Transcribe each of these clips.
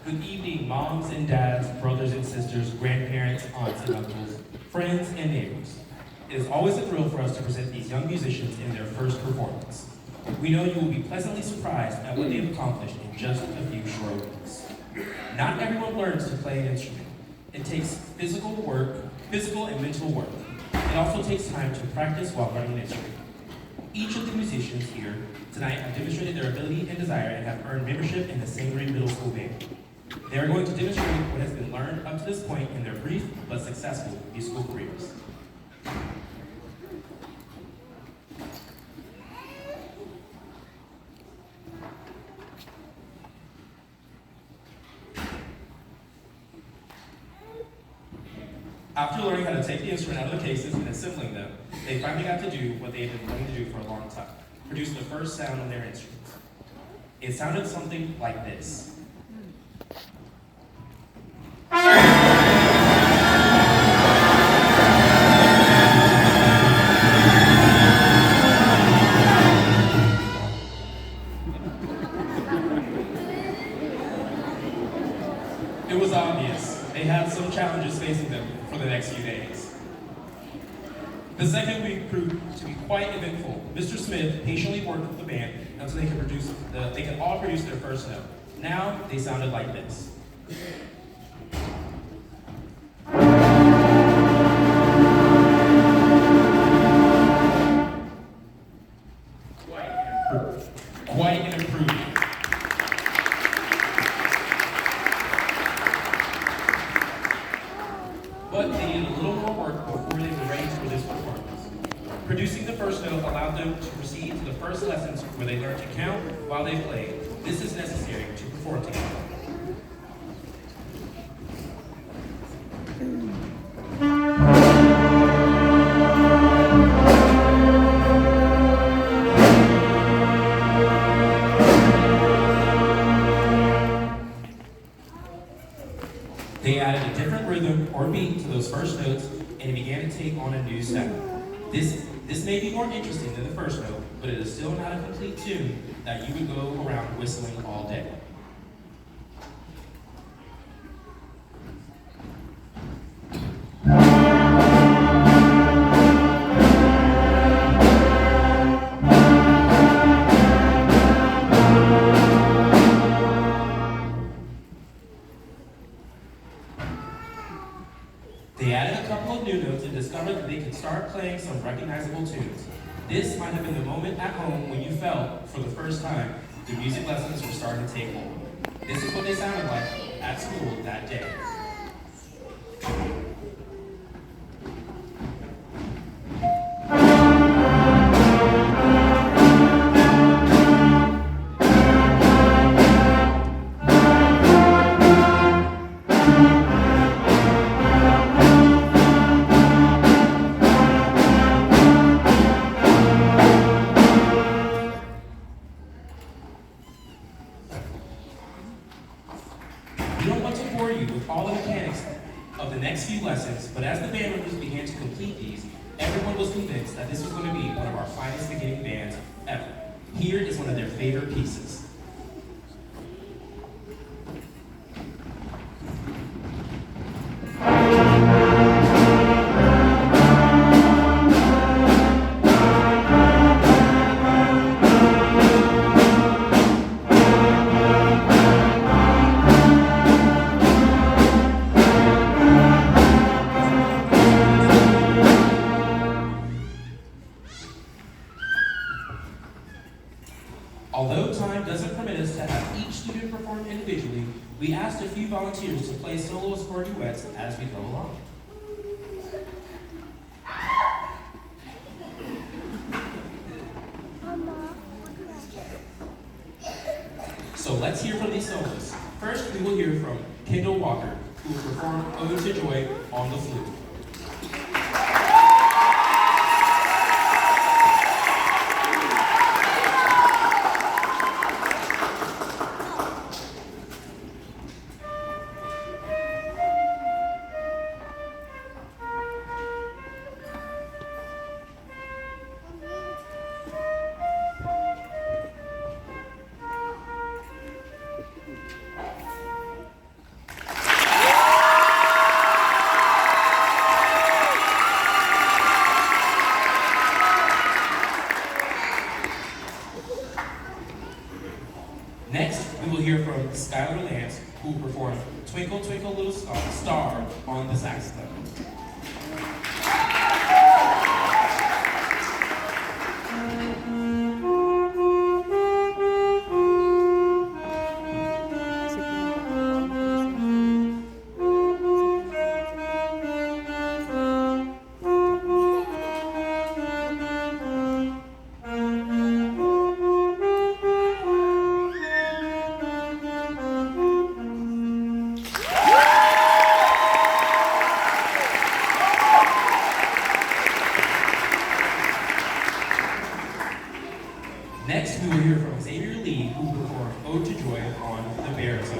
Good evening, moms and dads, brothers and sisters, grandparents, aunts and uncles, friends and neighbors. It is always a thrill for us to present these young musicians in their first performance. We know you will be pleasantly surprised at what they have accomplished in just a few short weeks. Not everyone learns to play an instrument. It takes physical and mental work. It also takes time to practice while learning an instrument. Each of the musicians here tonight have demonstrated their ability and desire and have earned membership in the Sangaree Middle School Band. They are going to demonstrate what has been learned up to this point in their brief but successful musical careers. After learning how to take the instrument out of the cases and assembling them, they finally got to do what they had been wanting to do for a long time, produce the first sound on their instruments. It sounded something like this. It was obvious they had some challenges facing them for the next few days. The second week proved to be quite eventful. Mr. Smith patiently worked with the band until they could all produce their first note. Now they sounded like this. Quite an improvement. But they needed a little more work before they were ready for this performance. Producing the first note allowed them to proceed to the first lessons where they learned to count while they played. This is necessary to perform together. They added a different rhythm or beat to those first notes, and it began to take on a new sound. This may be more interesting than the first note, but it is still not a complete tune that you would go around whistling all day. They added a couple of new notes and discovered that they could start playing some recognizable tunes. This might have been the moment at home when you felt, for the first time, the music lessons were starting to take hold. This is what they sounded like at school that day. We don't want to bore you with all the mechanics of the next few lessons, but as the band members began to complete these, everyone was convinced that this was going to be one of our finest beginning bands ever. Here is one of their favorite pieces. Although time doesn't permit us to have each student perform individually, we asked a few volunteers to play solos or duets as we go along. So let's hear from these solos. First, we will hear from Kendall Walker, who will perform Ode to Joy on the flute. from Skylar Lance, who will perform Twinkle Twinkle Little Star on the saxophone. Next, we will hear from Xavier Lee, who will perform Ode to Joy on the baritone.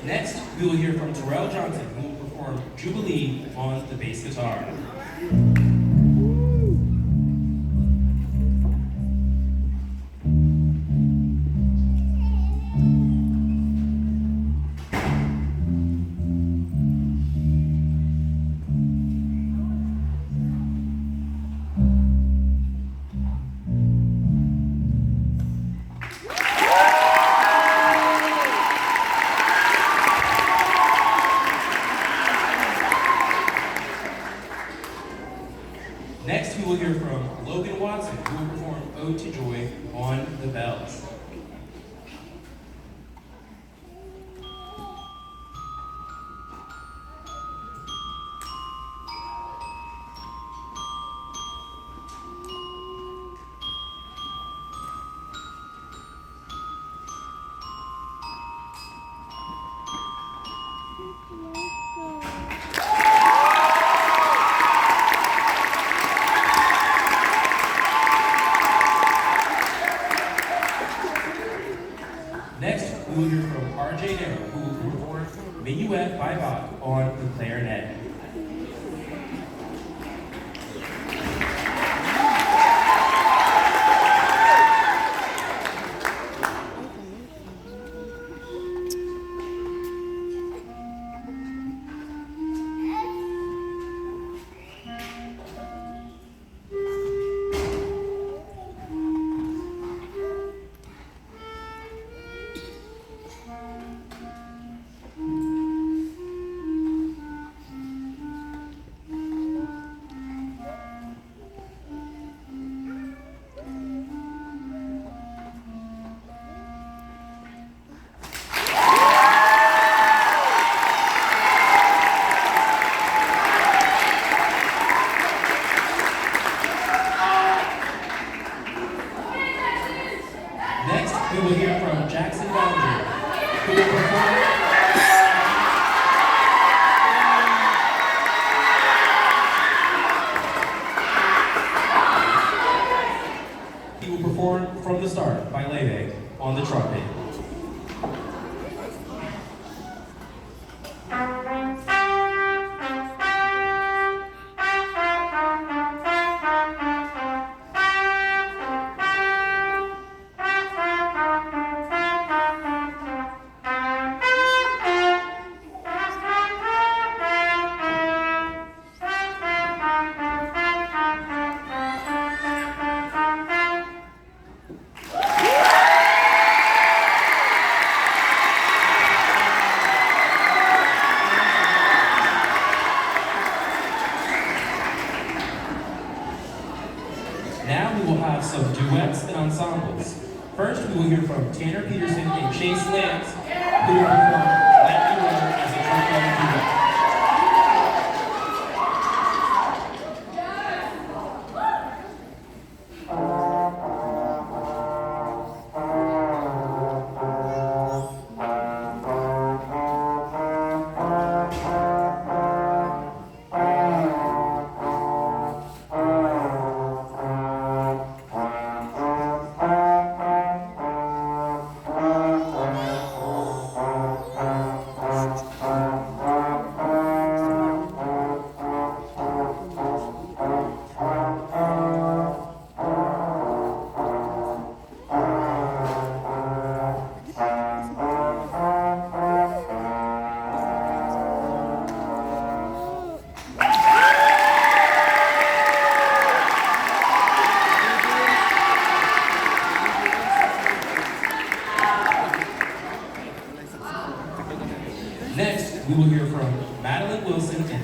Next, we will hear from Terrell Johnson, who will perform Jubilee on the bass guitar. Next, we will hear from Logan Watson, who will perform Ode to Joy on the bells. Next, we will hear from R.J. Darrow, who will perform Minuet by Bach on the clarinet. Next, we will hear from Jackson Boundary, who will perform From the Start by Leve on the trumpet. Now we will have some duets and ensembles. First, we will hear from Tanner Peterson and Chase Lance, who will perform Let Me Run as a trombone duet.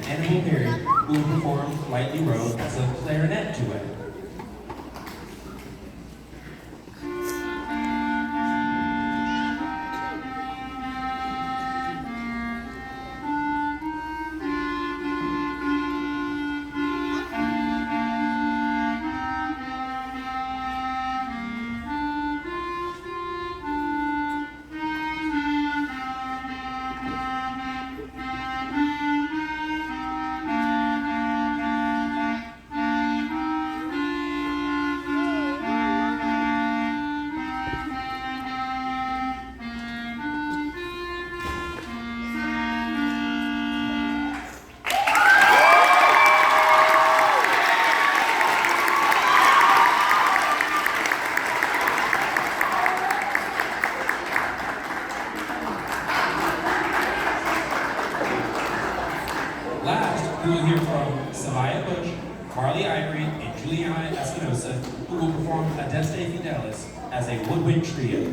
Annabelle Perry, who will perform Lightly Road as a clarinet duet. Last, we will hear from Samaya Bush, Marley Ivory, and Juliana Espinosa, who will perform Adeste Fidelis as a woodwind trio.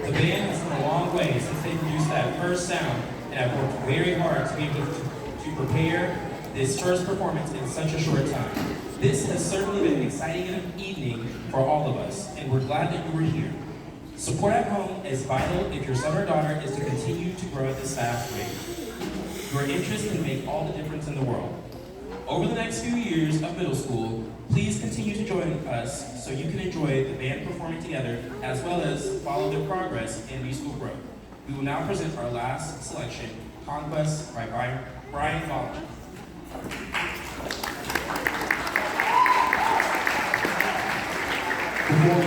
The band has come a long way since they produced that first sound and have worked very hard to be able to prepare this first performance in such a short time. This has certainly been an exciting evening for all of us, and we're glad that you were here. Support at home is vital if your son or daughter is to continue to grow at this fast rate. Your interest can make all the difference in the world. Over the next few years of middle school, please continue to join us so you can enjoy the band performing together as well as follow their progress in musical growth. We will now present our last selection, Conquest by Brian Bollinger. Before we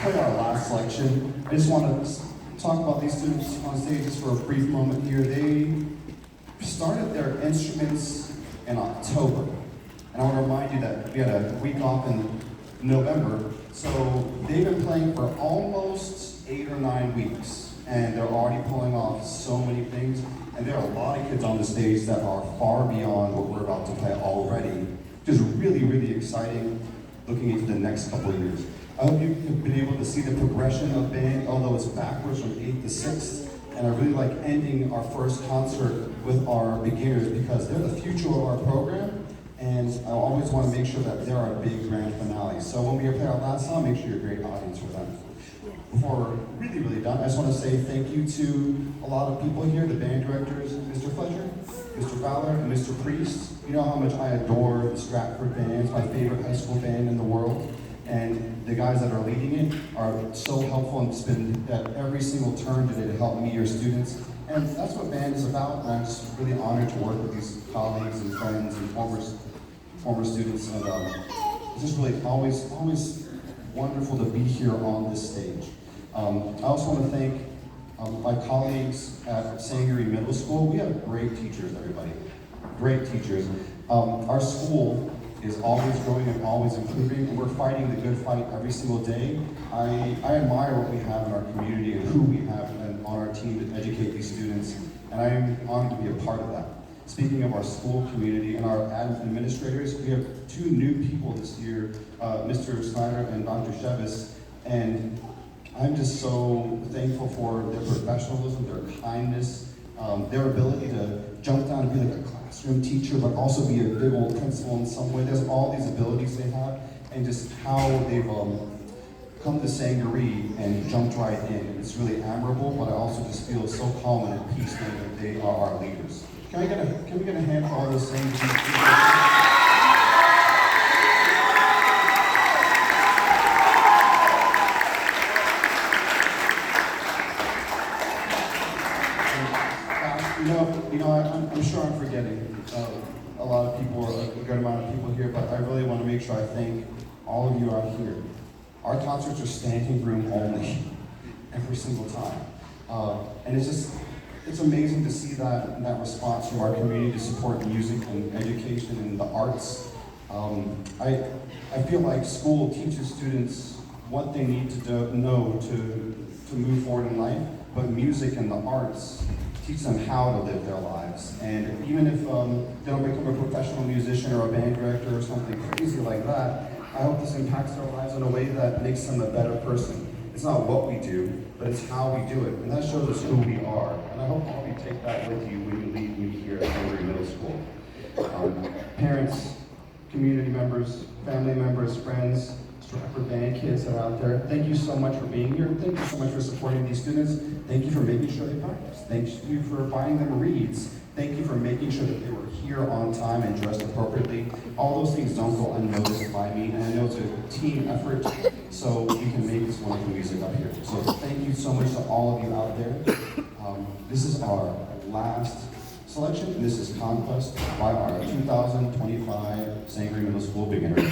play our last selection, I just want to talk about these students on stage just for a brief moment here. They started their instruments in October. And I want to remind you that we had a week off in November. So they've been playing for almost 8 or 9 weeks. And they're already pulling off so many things. And there are a lot of kids on the stage that are far beyond what we're about to play already. Just really, really exciting looking into the next couple of years. I hope you've been able to see the progression of band, although it's backwards from 8th to 6th. And I really like ending our first concert with our beginners because they're the future of our program. And I always want to make sure that they're our big grand finale. So when we play our last song, make sure you're a great audience for them. Before we're really, really done, I just want to say thank you to a lot of people here, the band directors, Mr. Fletcher, Mr. Fowler, and Mr. Priest. You know how much I adore the Stratford band. It's my favorite high school band in the world. And the guys that are leading it are so helpful and spend at every single turn today to help me, your students. And that's what band is about. And I'm just really honored to work with these colleagues and friends and former students. And it's just really always wonderful to be here on this stage. I also want to thank my colleagues at Sangaree Middle School. We have great teachers, everybody. Great teachers. Our school is always growing and always improving, and we're fighting the good fight every single day. I admire what we have in our community and who we have on our team to educate these students, and I am honored to be a part of that. Speaking of our school community and our administrators, we have 2 new people this year, Mr. Snyder and Dr. Shevis, and I'm just so thankful for their professionalism, their kindness, Their ability to jump down and be like a classroom teacher, but also be a big old principal in some way. There's all these abilities they have, and just how they've come to Sangaree and jumped right in. It's really admirable, but I also just feel so calm and at peace knowing that they are our leaders. Can we get a hand for all those Sangaree people? I'm sure I'm forgetting a lot of people, or a good amount of people here, but I really want to make sure I thank all of you out here. Our concerts are standing room only, every single time. And it's amazing to see that response from our community to support music and education and the arts. I feel like school teaches students what they need to know to move forward in life, but music and the arts teach them how to live their lives. And even if they don't become a professional musician or a band director or something crazy like that, I hope this impacts their lives in a way that makes them a better person. It's not what we do, but it's how we do it. And that shows us who we are. And I hope all of you take that with you when you leave me here at Sangaree Middle School. Parents, community members, family members, friends, Stratford band kids that are out there, thank you so much for being here. Thank you so much for supporting these students. Thank you for making sure they practice. Thank you for buying them reads. Thank you for making sure that they were here on time and dressed appropriately. All those things don't go unnoticed by me, and I know it's a team effort, so we can make this wonderful music up here. So thank you so much to all of you out there. This is our last selection, and this is Conquest by our 2025 Sangaree Middle School beginner.